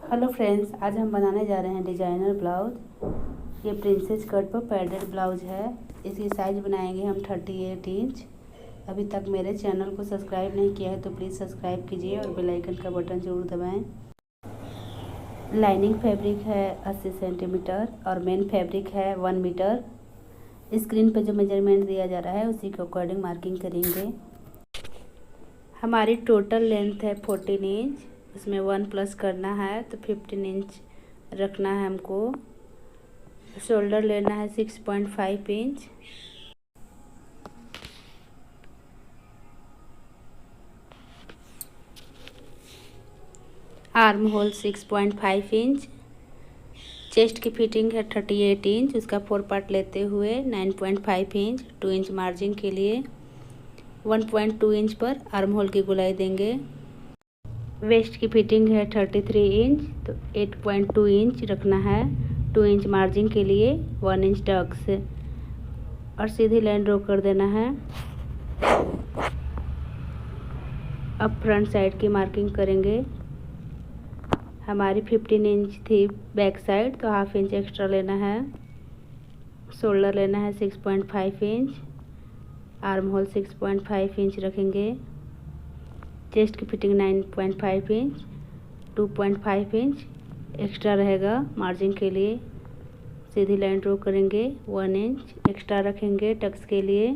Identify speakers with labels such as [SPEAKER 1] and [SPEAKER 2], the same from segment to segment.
[SPEAKER 1] Hello friends, आज हम बनाने जा रहे हैं डिजाइनर ब्लाउज। ये प्रिंसेस कट पर पैडेड ब्लाउज है। इसकी साइज बनाएंगे हम 38 इंच। अभी तक मेरे चैनल को सब्सक्राइब नहीं किया है तो प्लीज़ सब्सक्राइब कीजिए और बेल आइकन का बटन ज़रूर दबाएं। लाइनिंग फैब्रिक है 80 सेंटीमीटर और मेन फैब्रिक है 1 मीटर। स्क्रीन पर जो मेजरमेंट दिया जा रहा है उसी के अकॉर्डिंग मार्किंग करेंगे। हमारी टोटल लेंथ है 14 इंच, उसमें 1 प्लस करना है तो 15 इंच रखना है हमको। शोल्डर लेना है 6.5 inch. Arm hole 6.5 inch. Chest की फिटिंग है 38 इंच, उसका 4 पार्ट लेते हुए 9.5 इंच 2 इंच मार्जिन के लिए 1.2 इंच पर आर्म होल की गोलाई देंगे। वेस्ट की फिटिंग है 33 इंच तो 8.2 इंच रखना है 2 इंच मार्जिन के लिए 1 इंच टक्स और सीधी लाइन ड्रॉ कर देना है। अब फ्रंट साइड की मार्किंग करेंगे। हमारी 15 इंच थी बैक साइड तो हाफ इंच एक्स्ट्रा लेना है। शोल्डर लेना है 6.5 इंच। आर्म होल 6.5 इंच रखेंगे। चेस्ट की फिटिंग 9.5 इंच, 2.5 इंच एक्स्ट्रा रहेगा मार्जिन के लिए। सीधी लाइन ड्रॉ करेंगे, 1 इंच एक्स्ट्रा रखेंगे टक्स के लिए।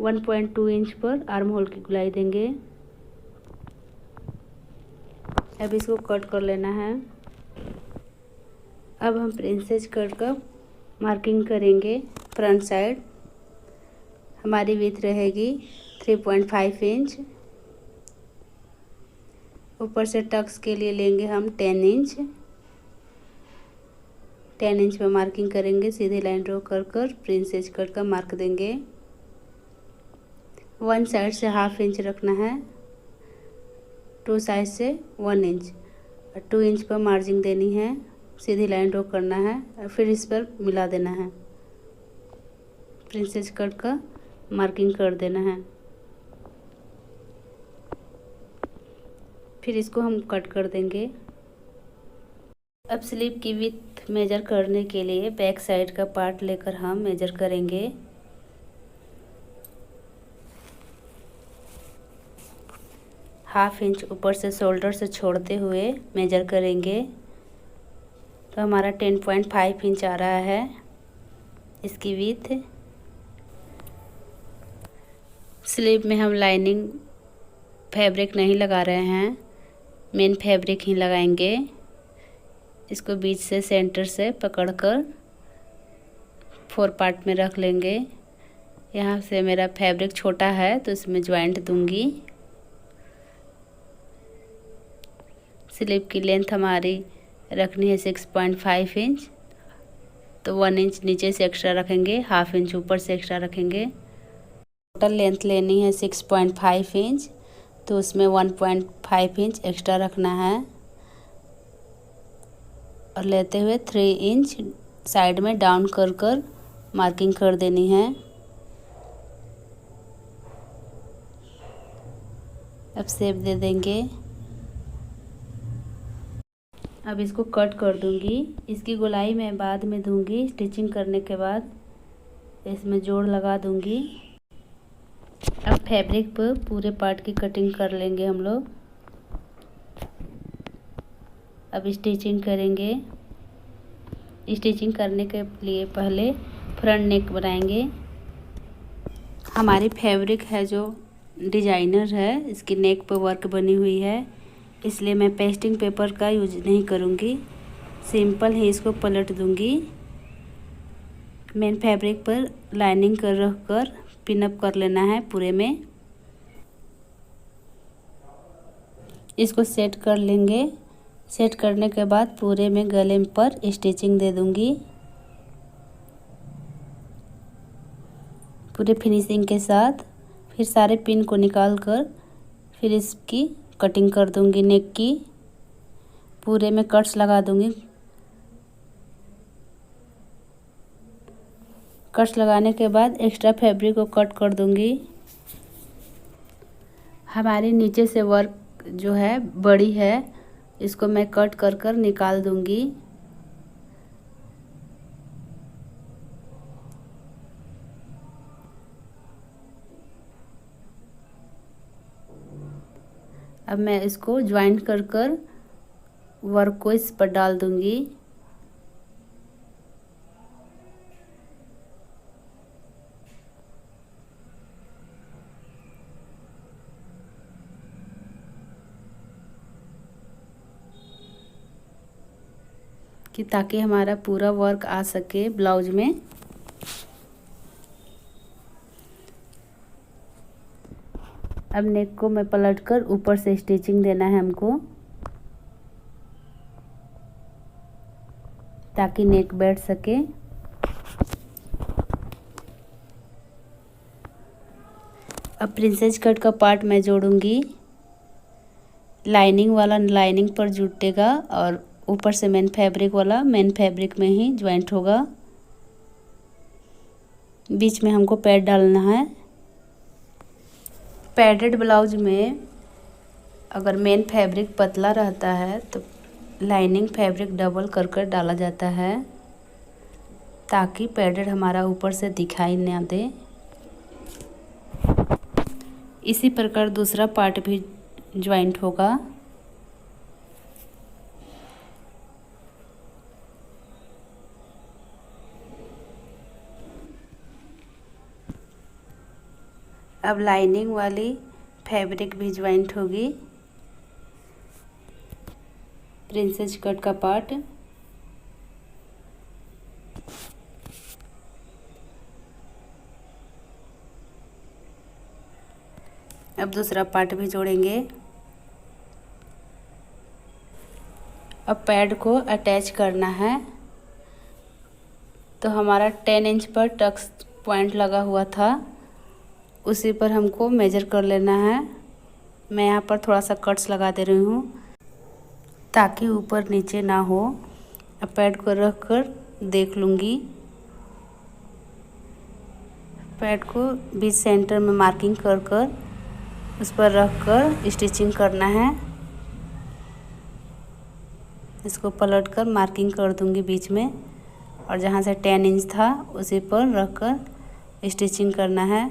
[SPEAKER 1] 1.2 इंच पर आर्म होल की गोलाई देंगे। अब इसको कट कर लेना है। अब हम प्रिंसेस कट का मार्किंग करेंगे। फ्रंट साइड हमारी विड्थ रहेगी 3.5 इंच। ऊपर से टक्स के लिए लेंगे हम 10 इंच। 10 इंच पर मार्किंग करेंगे। सीधी लाइन ड्रॉ कर प्रिंसेस कट का मार्क देंगे। 1 साइड से हाफ इंच रखना है, 2 साइड से 1 इंच और 2 इंच पर मार्जिन देनी है। सीधी लाइन ड्रॉ करना है और फिर इस पर मिला देना है। प्रिंसेस कट का मार्किंग कर देना है। फिर इसको हम कट कर देंगे। अब स्लीव की विड्थ मेजर करने के लिए बैक साइड का पार्ट लेकर हम मेजर करेंगे। हाफ इंच ऊपर से शोल्डर से छोड़ते हुए मेजर करेंगे तो हमारा 10.5 इंच आ रहा है इसकी विड्थ। स्लीव में हम लाइनिंग फैब्रिक नहीं लगा रहे हैं, मेन फैब्रिक ही लगाएंगे। इसको बीच से सेंटर से पकड़कर 4 पार्ट में रख लेंगे। यहाँ से मेरा फैब्रिक छोटा है तो इसमें ज्वाइंट दूंगी। स्लीव की लेंथ हमारी रखनी है 6.5 इंच तो 1 इंच नीचे से एक्स्ट्रा रखेंगे, हाफ इंच ऊपर से एक्स्ट्रा रखेंगे। टोटल लेंथ लेनी है 6.5 इंच तो उसमें 1.5 इंच एक्स्ट्रा रखना है और लेते हुए 3 इंच साइड में डाउन कर मार्किंग कर देनी है। अब शेप दे देंगे। अब इसको कट कर दूंगी। इसकी गोलाई मैं बाद में दूंगी, स्टिचिंग करने के बाद इसमें जोड़ लगा दूंगी। अब फैब्रिक पर पूरे पार्ट की कटिंग कर लेंगे हम लोग। अब स्टिचिंग करेंगे। स्टिचिंग करने के लिए पहले फ्रंट नेक बनाएंगे। हमारी फैब्रिक है जो डिजाइनर है, इसकी नेक पर वर्क बनी हुई है, इसलिए मैं पेस्टिंग पेपर का यूज नहीं करूँगी। सिंपल ही इसको पलट दूंगी। मेन फैब्रिक पर लाइनिंग कर रख कर पिनअप कर लेना है पूरे में। इसको सेट कर लेंगे। सेट करने के बाद पूरे में गले पर स्टिचिंग दे दूंगी पूरे फिनिशिंग के साथ। फिर सारे पिन को निकाल कर फिर इसकी कटिंग कर दूंगी। नेक की पूरे में कट्स लगा दूंगी। कट्स लगाने के बाद एक्स्ट्रा फैब्रिक को कट कर दूंगी। हमारी नीचे से वर्क जो है बड़ी है इसको मैं कट कर कर निकाल दूंगी। अब मैं इसको ज्वाइंट कर कर वर्क को इस पर डाल दूंगी। कि ताकि हमारा पूरा वर्क आ सके ब्लाउज में। अब नेक को मैं पलटकर ऊपर से स्टिचिंग देना है हमको, ताकि नेक बैठ सके। अब प्रिंसेस कट का पार्ट मैं जोड़ूंगी। लाइनिंग वाला लाइनिंग पर जुटेगा और ऊपर से मेन फैब्रिक वाला मेन फैब्रिक में ही ज्वाइंट होगा। बीच में हमको पैड डालना है। पैडेड ब्लाउज में अगर मेन फैब्रिक पतला रहता है तो लाइनिंग फैब्रिक डबल कर कर डाला जाता है, ताकि पैडेड हमारा ऊपर से दिखाई ना दे। इसी प्रकार दूसरा पार्ट भी ज्वाइंट होगा। अब लाइनिंग वाली फैब्रिक भी ज्वाइंट होगी। प्रिंसेस कट का पार्ट। अब दूसरा पार्ट भी जोड़ेंगे। अब पैड को अटैच करना है। तो हमारा 10 इंच पर टक्स पॉइंट लगा हुआ था, उसी पर हमको मेजर कर लेना है। मैं यहाँ पर थोड़ा सा कट्स लगा दे रही हूँ, ताकि ऊपर नीचे ना हो। अब पैड को रख कर देख लूँगी। पैड को बीच सेंटर में मार्किंग कर कर उस पर रख कर स्टिचिंग करना है। इसको पलट कर मार्किंग कर दूँगी बीच में, और जहाँ से 10 इंच था उसी पर रख कर स्टिचिंग करना है।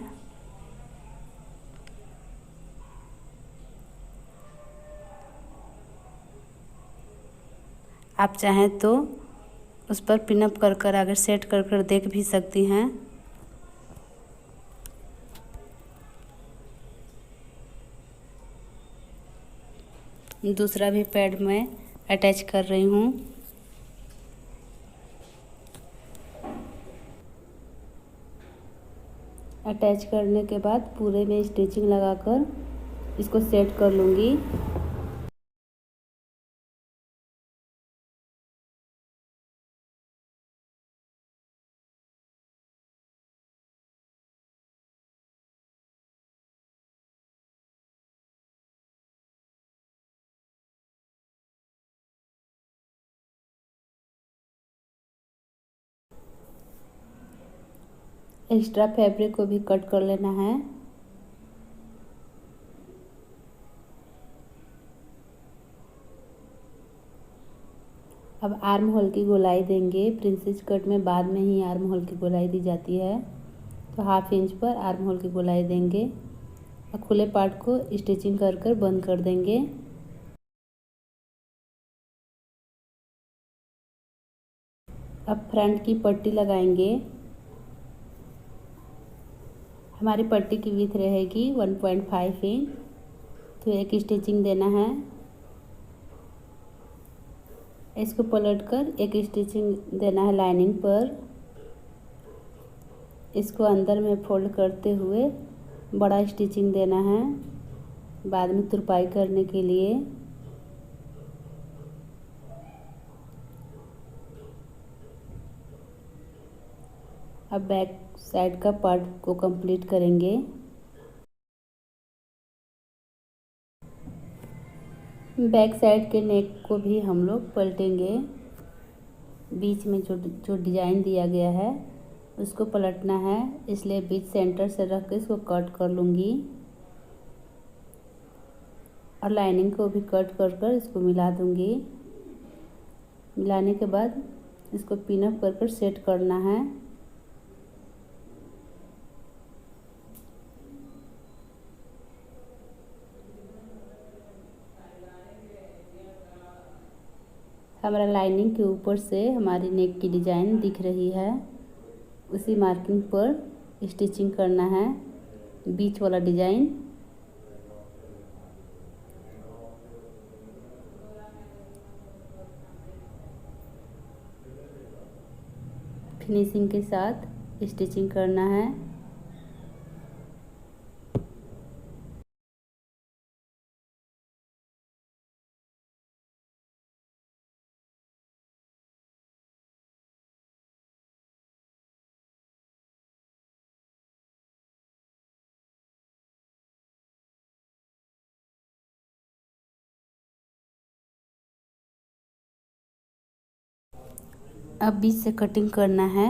[SPEAKER 1] आप चाहें तो उस पर पिनअप कर कर आगे सेट कर कर देख भी सकती हैं। दूसरा भी पैड में अटैच कर रही हूँ। अटैच करने के बाद पूरे में स्टिचिंग लगाकर इसको सेट कर लूँगी। एक्स्ट्रा फैब्रिक को भी कट कर लेना है। अब आर्म होल की गोलाई देंगे। प्रिंसेस कट में बाद में ही आर्म होल की गोलाई दी जाती है, तो 1/2 इंच पर आर्म होल की गोलाई देंगे और खुले पार्ट को स्टिचिंग कर कर बंद कर देंगे। अब फ्रंट की पट्टी लगाएंगे। हमारी पट्टी की विड्थ रहेगी 1.5 इंच, तो एक स्टिचिंग देना है। इसको पलटकर एक स्टिचिंग देना है लाइनिंग पर। इसको अंदर में फोल्ड करते हुए बड़ा स्टिचिंग देना है बाद में तुरपाई करने के लिए। अब बैक साइड का पार्ट को कंप्लीट करेंगे। बैक साइड के नेक को भी हम लोग पलटेंगे। बीच में जो डिजाइन दिया गया है उसको पलटना है, इसलिए बीच सेंटर से रख के इसको कट कर लूँगी। और लाइनिंग को भी कट कर कर इसको मिला दूंगी। मिलाने के बाद इसको पिन अप कर कर सेट करना है। हमारा लाइनिंग के ऊपर से हमारी नेक की डिज़ाइन दिख रही है, उसी मार्किंग पर स्टिचिंग करना है बीच वाला डिज़ाइन। फिनिशिंग के साथ स्टिचिंग करना है। अब बीच से कटिंग करना है।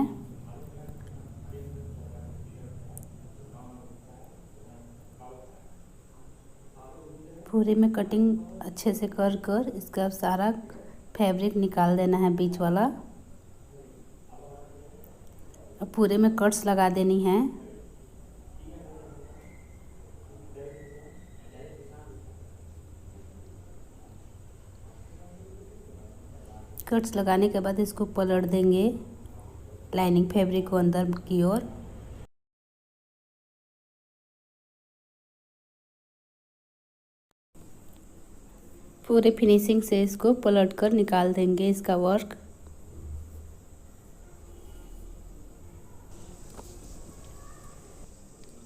[SPEAKER 1] पूरे में कटिंग अच्छे से कर कर इसका सारा फैब्रिक निकाल देना है बीच वाला। अब पूरे में कट्स लगा देनी है। कट्स लगाने के बाद इसको पलट देंगे लाइनिंग फैब्रिक को अंदर की ओर। पूरे फिनिशिंग से इसको पलट कर निकाल देंगे इसका वर्क।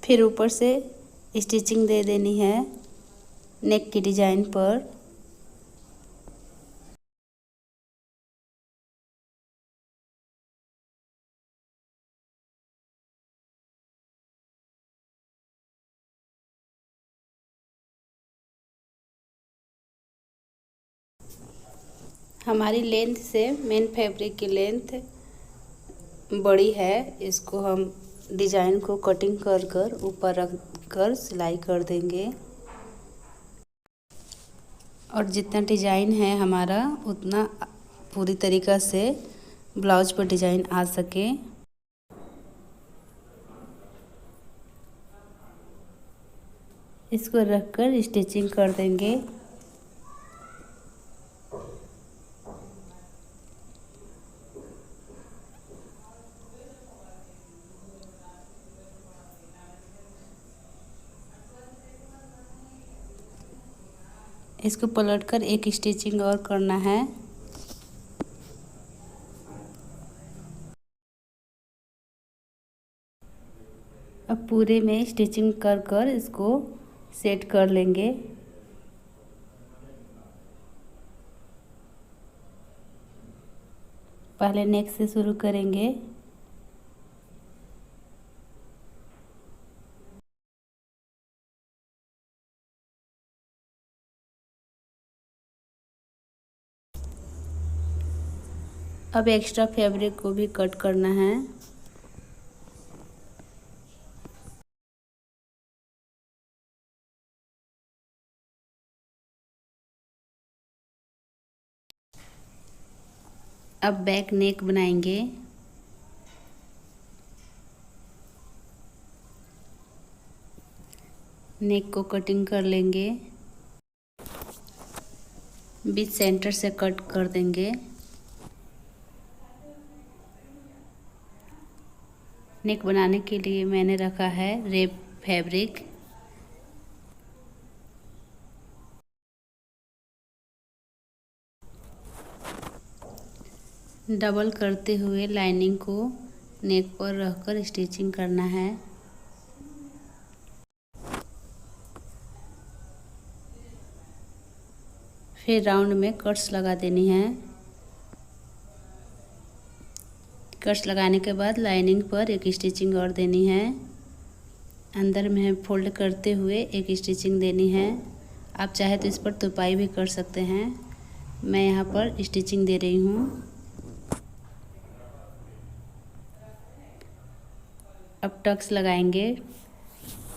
[SPEAKER 1] फिर ऊपर से स्टिचिंग दे देनी है नेक की डिज़ाइन पर। हमारी लेंथ से मेन फैब्रिक की लेंथ बड़ी है, इसको हम डिज़ाइन को कटिंग कर कर ऊपर रख कर सिलाई कर देंगे। और जितना डिज़ाइन है हमारा उतना पूरी तरीक़ा से ब्लाउज पर डिज़ाइन आ सके। इसको रख कर स्टिचिंग कर देंगे। इसको पलटकर एक स्टिचिंग और करना है। अब पूरे में स्टिचिंग कर कर इसको सेट कर लेंगे। पहले नेक से शुरू करेंगे। अब एक्स्ट्रा फैब्रिक को भी कट करना है। अब बैक नेक बनाएंगे। नेक को कटिंग कर लेंगे, बीच सेंटर से कट कर देंगे। नेक बनाने के लिए मैंने रखा है रेप फैब्रिक। डबल करते हुए लाइनिंग को नेक पर रखकर स्टिचिंग करना है। फिर राउंड में कट्स लगा देनी है। कट्स लगाने के बाद लाइनिंग पर एक स्टिचिंग और देनी है। अंदर में फोल्ड करते हुए एक स्टिचिंग देनी है। आप चाहे तो इस पर तुपाई भी कर सकते हैं, मैं यहाँ पर स्टिचिंग दे रही हूँ। अब टक्स लगाएंगे।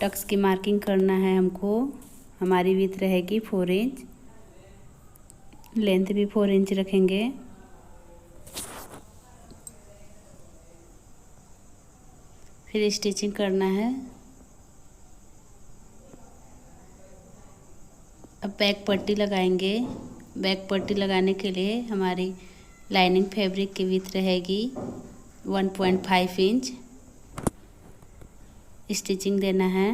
[SPEAKER 1] टक्स की मार्किंग करना है हमको हमारी विड्थ रहेगी 4 इंच, लेंथ भी 4 इंच रखेंगे। फिर स्टिचिंग करना है। अब बैक पट्टी लगाएंगे। बैक पट्टी लगाने के लिए हमारी लाइनिंग फैब्रिक की विड्थ रहेगी 1.5 इंच। स्टिचिंग देना है।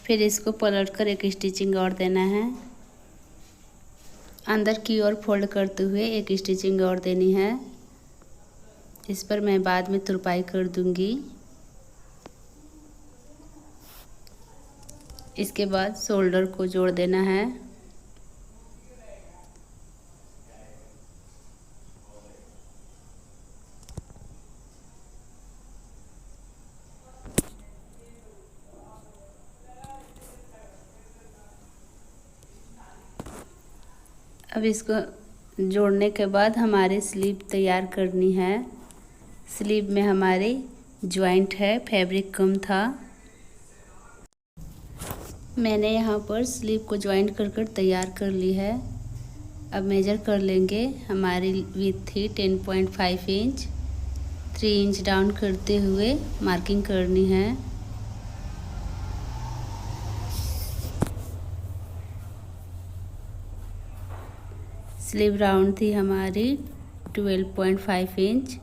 [SPEAKER 1] फिर इसको पलट कर एक स्टिचिंग और देना है। अंदर की ओर फोल्ड करते हुए एक स्टिचिंग और देनी है। इस पर मैं बाद में तुरपाई कर दूंगी। इसके बाद शोल्डर को जोड़ देना है। अब इसको जोड़ने के बाद हमारी स्लीव तैयार करनी है। स्लीव में हमारी जॉइंट है, फैब्रिक कम था। मैंने यहाँ पर स्लीव को जॉइंट कर तैयार कर ली है। अब मेजर कर लेंगे। हमारी विड्थ थी 10.5 इंच। 3 इंच डाउन करते हुए मार्किंग करनी है। स्लीव राउंड थी हमारी 12.5 इंच।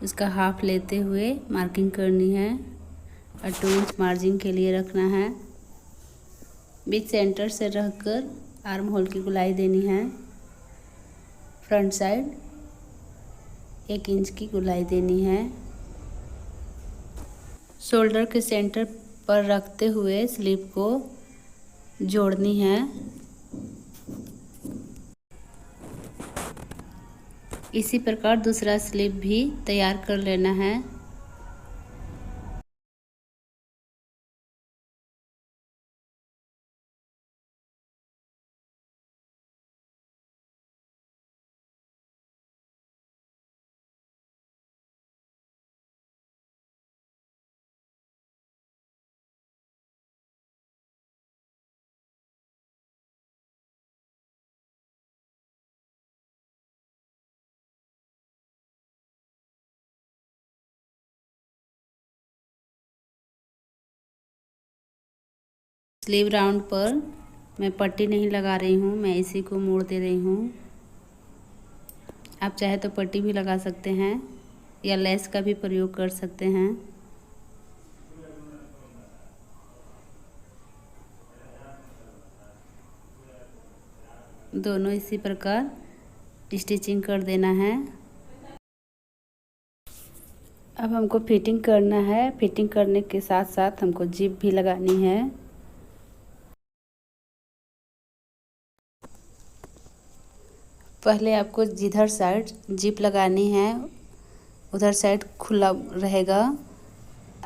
[SPEAKER 1] उसका हाफ लेते हुए मार्किंग करनी है और 2 इंच मार्जिन के लिए रखना है। बीच सेंटर से रहकर आर्म होल की गुलाई देनी है। फ्रंट साइड 1 इंच की गुलाई देनी है। शोल्डर के सेंटर पर रखते हुए स्लीव को जोड़नी है। इसी प्रकार दूसरा स्लीव भी तैयार कर लेना है। स्लीव राउंड पर मैं पट्टी नहीं लगा रही हूँ, मैं इसी को मोड़ दे रही हूँ। आप चाहे तो पट्टी भी लगा सकते हैं या लेस का भी प्रयोग कर सकते हैं। दोनों इसी प्रकार स्टिचिंग कर देना है। अब हमको फिटिंग करना है। फिटिंग करने के साथ साथ हमको जिप भी लगानी है। पहले आपको जिधर साइड जिप लगानी है उधर साइड खुला रहेगा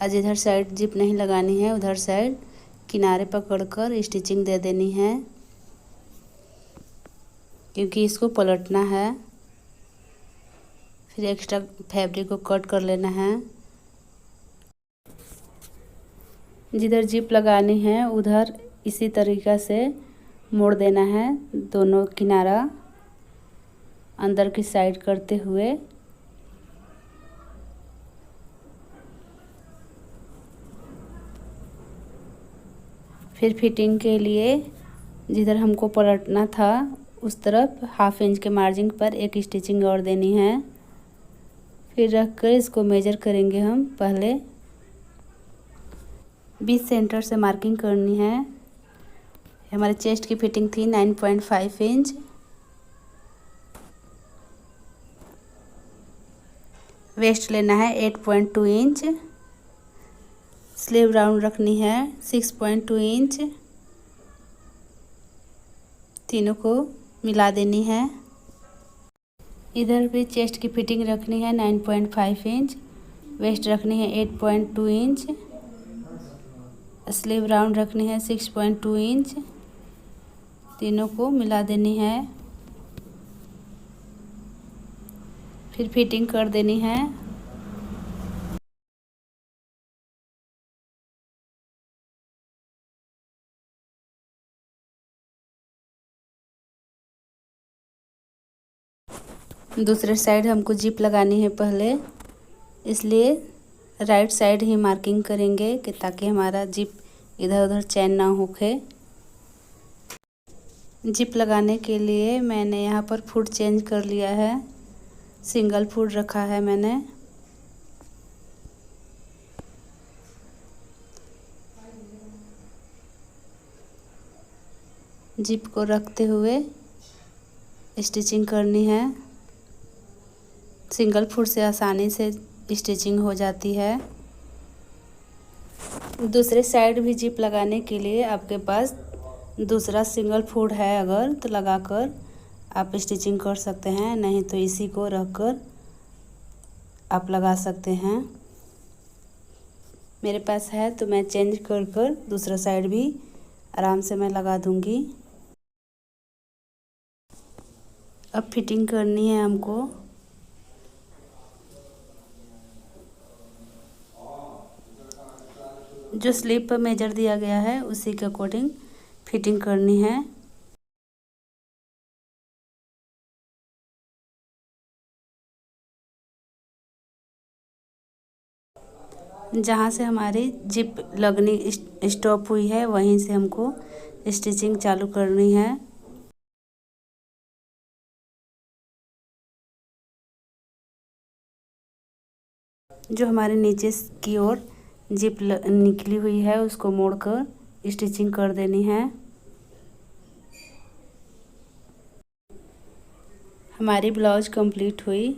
[SPEAKER 1] और जिधर साइड जिप नहीं लगानी है उधर साइड किनारे पकड़कर स्टिचिंग दे देनी है, क्योंकि इसको पलटना है। फिर एक्स्ट्रा फैब्रिक को कट कर लेना है। जिधर जिप लगानी है उधर इसी तरीक़ा से मोड़ देना है। दोनों किनारा अंदर की साइड करते हुए फिर फिटिंग के लिए जिधर हमको पलटना था उस तरफ 1/2 इंच के मार्जिन पर एक स्टिचिंग और देनी है। फिर रखकर इसको मेजर करेंगे हम। पहले बीच सेंटर से मार्किंग करनी है। हमारे चेस्ट की फिटिंग थी 9.5 इंच। वेस्ट लेना है 8.2 इंच। स्लीव राउंड रखनी है 6.2 इंच। तीनों को मिला देनी है। इधर भी चेस्ट की फिटिंग रखनी है 9.5 इंच। वेस्ट रखनी है 8.2 इंच। स्लीव राउंड रखनी है 6.2 इंच। तीनों को मिला देनी है। फिर फिटिंग कर देनी है। दूसरे साइड हमको जिप लगानी है पहले, इसलिए राइट साइड ही मार्किंग करेंगे कि ताकि हमारा जिप इधर उधर चैन ना होके। जिप लगाने के लिए मैंने यहाँ पर फुट चेंज कर लिया है, सिंगल फुट रखा है मैंने। जिप को रखते हुए स्टिचिंग करनी है। सिंगल फुट से आसानी से स्टिचिंग हो जाती है। दूसरे साइड भी जिप लगाने के लिए आपके पास दूसरा सिंगल फुट है अगर, तो लगाकर आप स्टिचिंग कर सकते हैं, नहीं तो इसी को रखकर आप लगा सकते हैं। मेरे पास है तो मैं चेंज कर कर दूसरा साइड भी आराम से मैं लगा दूंगी। अब फिटिंग करनी है हमको। जो स्लीव पर मेजर दिया गया है उसी के अकॉर्डिंग फिटिंग करनी है। जहाँ से हमारी जिप लगनी स्टॉप हुई है वहीं से हमको स्टिचिंग चालू करनी है। जो हमारे नीचे की ओर जिप निकली हुई है उसको मोड़कर स्टिचिंग कर देनी है। हमारी ब्लाउज कंप्लीट हुई।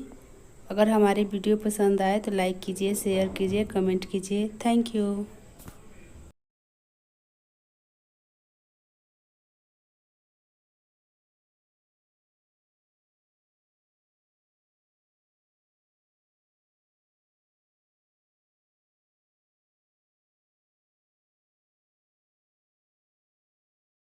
[SPEAKER 1] अगर हमारी वीडियो पसंद आए तो लाइक कीजिए, शेयर कीजिए, कमेंट कीजिए। Thank you.